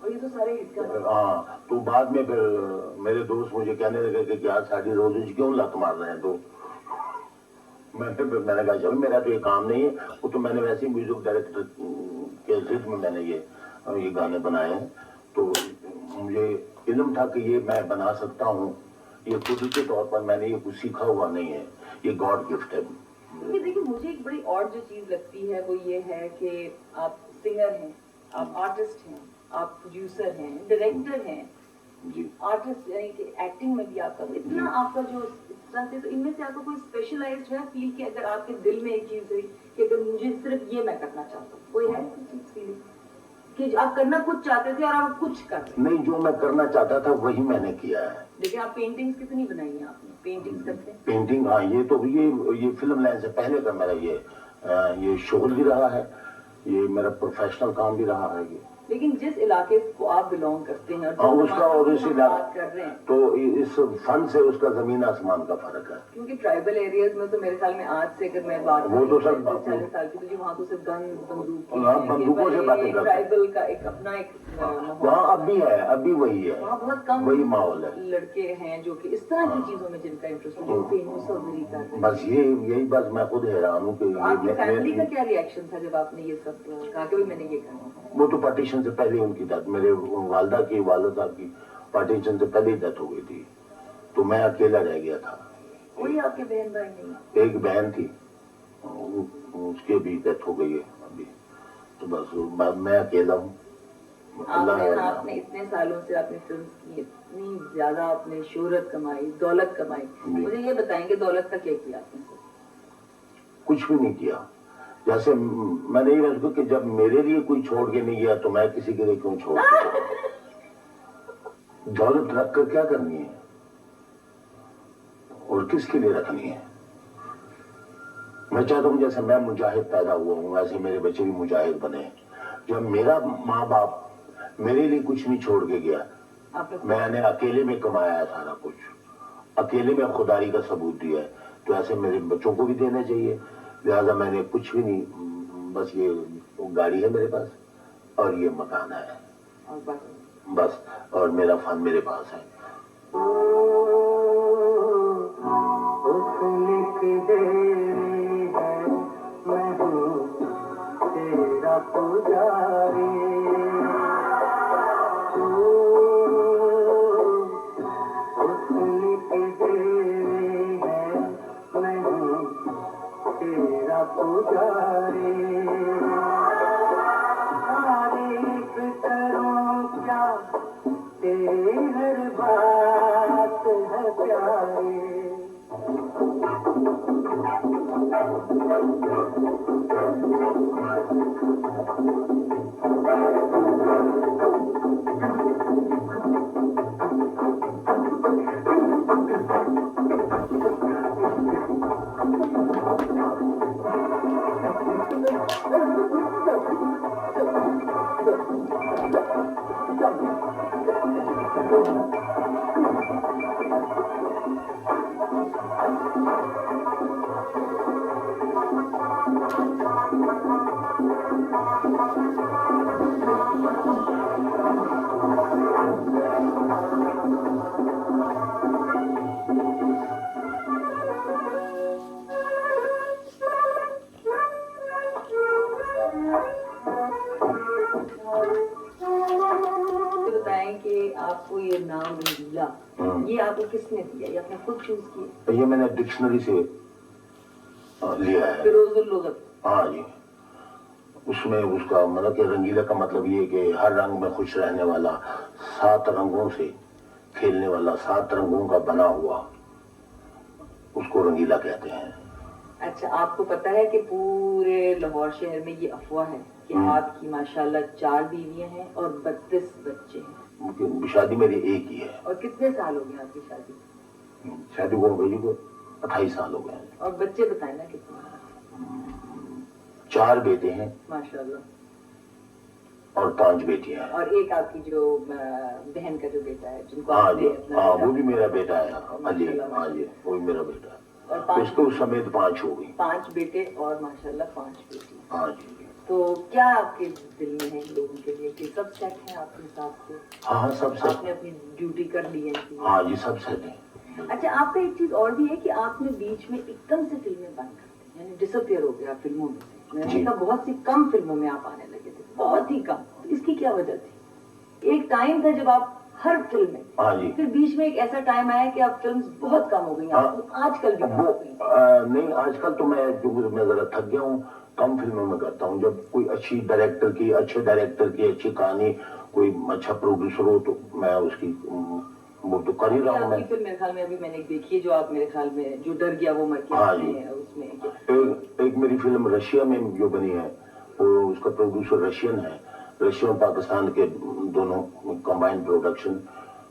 اور یہ تو سارے ہٹ گانے. ہاں تو بعد میں پھر میرے دوست مجھے کہنے لگے کہ کیا ساڈی روزی جی کیوں لت مار رہے ہیں. تو میں نے کہا چلو میرا تو یہ کام نہیں ہے. وہ تو میں نے ویسے ہی میوزک ڈائریکٹر کے ضد میں نے یہ گانے بنائے ہیں. تو مجھے علم تھا کہ یہ میں بنا سکتا ہوں. یہ خود کے طور پر میں نے یہ کچھ سیکھا ہوا نہیں ہے, یہ گاڈ گفٹ ہے. دیکھیے مجھے ایک بڑی اور جو چیز لگتی ہے وہ یہ ہے کہ آپ سنگر ہیں, آپ آرٹسٹ ہیں, آپ پروڈیوسر ہیں, ڈائریکٹر ہیں, جی آرٹسٹ یعنی کہ ایکٹنگ میں بھی آپ کا اتنا آپ کا جو اس طرح سے, تو ان میں سے آپ کو کوئی اسپیشلائزڈ ہے فیل کہ اگر آپ کے دل میں ایک چیز ہے کہ اگر مجھے صرف یہ میں کرنا چاہتا ہوں, کوئی ہے کوئی چیز فیلنگ کہ آپ کرنا کچھ چاہتے تھے اور آپ کچھ کر رہے ہیں؟ نہیں, جو میں کرنا چاہتا تھا وہی میں نے کیا ہے. لیکن آپ پینٹنگز کتنی بنائی ہیں آپ نے؟ پینٹنگز کرتے ہیں؟ پینٹنگ, ہاں یہ تو یہ فلم لائن سے پہلے کا میرا یہ شغل بھی رہا ہے, یہ میرا پروفیشنل کام بھی رہا ہے. یہ لیکن جس علاقے کو آپ بلونگ کرتے ہیں ہاں اس کا اور اس بات کر رہے ہیں تو اس فن سے اس کا زمین آسمان کا فرق ہے. کیونکہ ٹرائبل ایریاز میں تو میرے خیال میں آج سے اگر میں بات وہ تو سب 40 سال کی, تو جی وہاں تو صرف گن بندوق بندوقوں سے باتیں کرتے ہیں. ٹرائبل کا ایک اپنا ایک وہاں اب بھی ہے, اب بھی وہی ہے, وہاں بہت کم وہی ماحول ہے. لڑکے ہیں جو کہ اس طرح کی چیزوں میں جن کا انٹرسٹ ہے, جو فیمس اور کر رہے ہیں. بس یہی بات میں خود حیران ہوں کہ آپ کی فیملی کا کیا ریئیکشن تھا جب آپ نے یہ سب کہا کہ میں نے یہ کرنا؟ وہ تو پارٹیشن سے پہلے ان کی ڈیتھ, میرے والدہ کی والد صاحب کی پارٹیشن سے پہلے ڈیتھ ہو گئی تھی, تو میں اکیلا رہ گیا تھا. کوئی آپ کے بہن بھائی نہیں؟ ایک بہن تھی, اس کی بھی ڈیتھ ہو گئی ہے ابھی. تو بس میں اکیلا ہوں. آپ نے اتنے سالوں سے آپ نے فلم کی, اتنی زیادہ آپ نے شہرت کمائی, دولت کمائی, مجھے یہ بتائیں کہ دولت کا کیا کیا آپ نے؟ کچھ بھی نہیں کیا. جیسے میں نے یہ کہا کہ جب میرے لیے کوئی چھوڑ کے نہیں گیا تو میں کسی کے لیے کیوں چھوڑ کے دولت رکھ کر کیا کرنی ہے اور کس کے لیے رکھنی ہے. میں چاہتا ہوں جیسے میں مجاہد پیدا ہوا ہوں ایسے میرے بچے بھی مجاہد بنے. جب میرا ماں باپ میرے لیے کچھ نہیں چھوڑ کے گیا, میں نے اکیلے میں کمایا ہے سارا کچھ, اکیلے میں خودداری کا ثبوت دیا ہے, تو ایسے میرے بچوں کو بھی دینا چاہیے. لہذا میں نے کچھ بھی نہیں, بس یہ گاڑی ہے میرے پاس اور یہ مکان ہے بس, اور میرا فن میرے پاس ہے. آپ کو یہ نام رنگیلا, یہ آپ کو کس نے دیا, یہ آپ نے خود چوز کیا؟ یہ میں نے ڈکشنری سے لیا ہے. فیروز اللغت. ہاں جی, اس میں اس کا مطلب کہ رنگیلا کا مطلب یہ کہ ہر رنگ میں خوش رہنے والا, 7 رنگوں سے کھیلنے والا, 7 رنگوں کا بنا ہوا, اس کو رنگیلا کہتے ہیں. اچھا, آپ کو پتا ہے کہ پورے لاہور شہر میں یہ افواہ ہے کہ آپ کی ماشاءاللہ 4 بیویاں ہیں اور 32 بچے ہیں. شادی میری ایک ہی ہے. اور کتنے سال ہو گئے آپ کی شادی؟ شادی کو بھائی کو 28 سال ہو گئے. اور بچے بتائیں نا کتنے؟ 4 بیٹے ہیں ماشاءاللہ, اور 5 بیٹیاں ہیں. اور ایک آپ کی جو بہن کا جو بیٹا ہے جن کو ہاں جی, ہاں وہ بھی میرا بیٹا ہے. ہاں جی, وہ بھی میرا بیٹا ہے. اس کو سمیت 5 ہو گئی. 5 بیٹے اور ماشاءاللہ 5 بیٹی. ہاں جی. تو کیا آپ کے دل میں ہے لوگوں کے لیے کہ سب سیٹ ہیں آپ کے حساب سے؟ ہاں سب آپ سیٹ. نے اپنی ڈیوٹی کر لی ہے؟ ہاں جی سب سیٹ ہیں. اچھا آپ کا ایک چیز اور بھی ہے کہ آپ نے بیچ میں ایک دم سے فلمیں بند کر دی، یعنی ڈسپیئر ہو گیا فلموں میں سے. میں نے دیکھا بہت سی کم فلموں میں آپ آنے لگے تھے، بہت ہی کم. اس کی کیا وجہ تھی؟ ایک ٹائم تھا جب آپ ہر فلم میں، پھر بیچ میں ایک ایسا ٹائم آیا کہ آپ فلمز بہت کم ہو گئی ہیں، آج کل بھی نہیں. آج کل تو میں ذرا تھک گیا ہوں، کم فلموں میں کرتا ہوں. جب کوئی اچھے ڈائریکٹر کی اچھی کہانی، کوئی اچھا پروڈیوسر ہو تو میں اس کی وہ تو کر ہی رہا ہوں. آپ کی فلم میرے خیال میں ابھی میں نے دیکھی ہے جو آپ میرے خیال میں جو ڈر گیا وہ مر گیا. ہاں جی. اس میں ایک میری فلم رشیا میں جو بنی ہے، وہ اس کا پروڈیوسر رشین ہے. رشیا اور پاکستان کے دونوں کمبائنڈ پروڈکشن،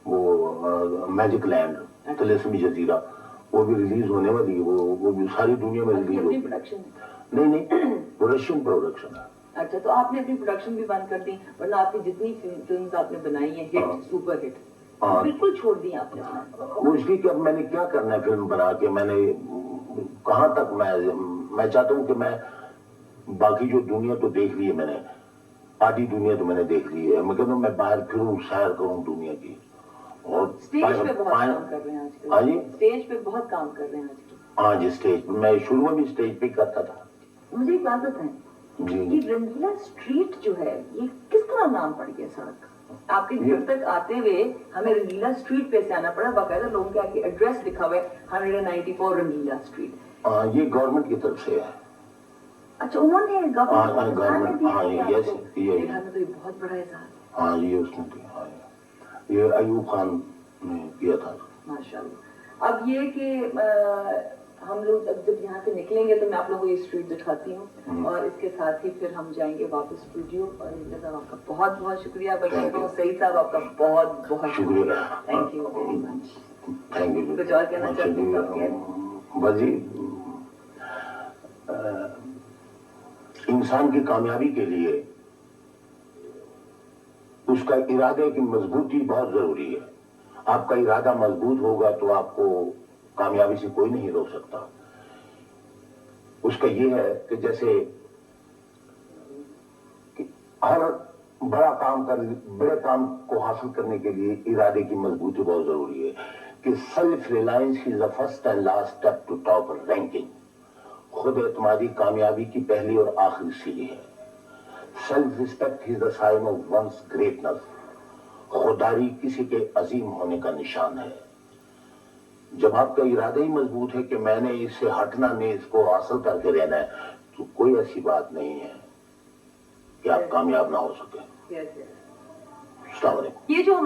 وہ میجک لینڈ طلسمی جزیرہ، وہ بھی ریلیز ہونے والی ہے. وہ بھی ساری دنیا میں ریلیز ہوگی. نہیں وہ رشین پروڈکشن ہے. اچھا تو آپ نے اپنی پروڈکشن بھی بند کر دی، ورنہ آپ کی جتنی فلمز آپ نے بنائی ہیں ہٹ سپر ہٹ بالکل چھوڑ دی آپ نے. وہ اس لیے کہ اب میں نے کیا کرنا ہے فلم بنا کے، میں نے کہاں تک میں چاہتا ہوں کہ میں باقی جو دنیا تو دیکھ لی ہے میں نے، آدھی دنیا تو میں نے دیکھ لی ہے. میں کہتا ہوں میں باہر پھروں، سیر کروں دنیا کی. اور اسٹیج پہ بہت کام کر رہے ہیں آج کل. ہاں جی اسٹیج پہ بہت کام کر رہے ہیں آج کل. ہاں جی اسٹیج پہ میں شروع میں بھی اسٹیج پہ کرتا تھا. مجھے ایک بات بتائیں، یہ رنگیلا اسٹریٹ جو ہے یہ کس طرح نام پڑ گیا سڑک؟ آپ کے گھر تک آتے ہوئے ہمیں رنگیلا اسٹریٹ پہ سے آنا پڑا، باقاعدہ لوگوں کے آگے ایڈریس لکھا ہوا ہے 194 رنگیلا اسٹریٹ. یہ گورنمنٹ کی طرف سے ہے. اچھا انہوں نے گورنمنٹ. گھر میں تو یہ بہت بڑا احساس. ہاں یہ اس نے کیا، یہ ایوب خان نے کیا تھا. ماشاء اللہ. اب یہ کہ ہم لوگ جب یہاں سے نکلیں گے تو میں آپ لوگوں کو یہ اسٹریٹ دکھاتی ہوں، اور اس کے ساتھ ہی پھر ہم جائیں گے واپس اسٹوڈیو. اور صاحب آپ کا بہت بہت شکریہ. سعید صاحب آپ کا بہت بہت شکریہ. Thank you very much. Thank you. کچھ اور کہنا چاہتے ہیں؟ بس جی، انسان کی کامیابی کے لیے اس کا ارادے کی مضبوطی بہت ضروری ہے. آپ کا ارادہ مضبوط ہوگا تو آپ کو کامیابی سے کوئی نہیں روک سکتا. اس کا یہ ہے کہ جیسے ہر بڑے کام کو حاصل کرنے کے لیے ارادے کی مضبوطی بہت ضروری ہے. کہ self reliance is the first and last step to top ranking. خود اعتمادی کامیابی کی پہلی اور آخری سیڑھی ہے. Self respect is the sign of one's greatness. خودداری کسی کے عظیم ہونے کا نشان ہے. جب آپ کا ارادہ ہی مضبوط ہے کہ میں نے اس سے ہٹنا نہیں، اس کو حاصل کر کے رہنا ہے، تو کوئی ایسی بات نہیں ہے کہ آپ کامیاب نہ ہو سکیں. السلام علیکم. یہ جو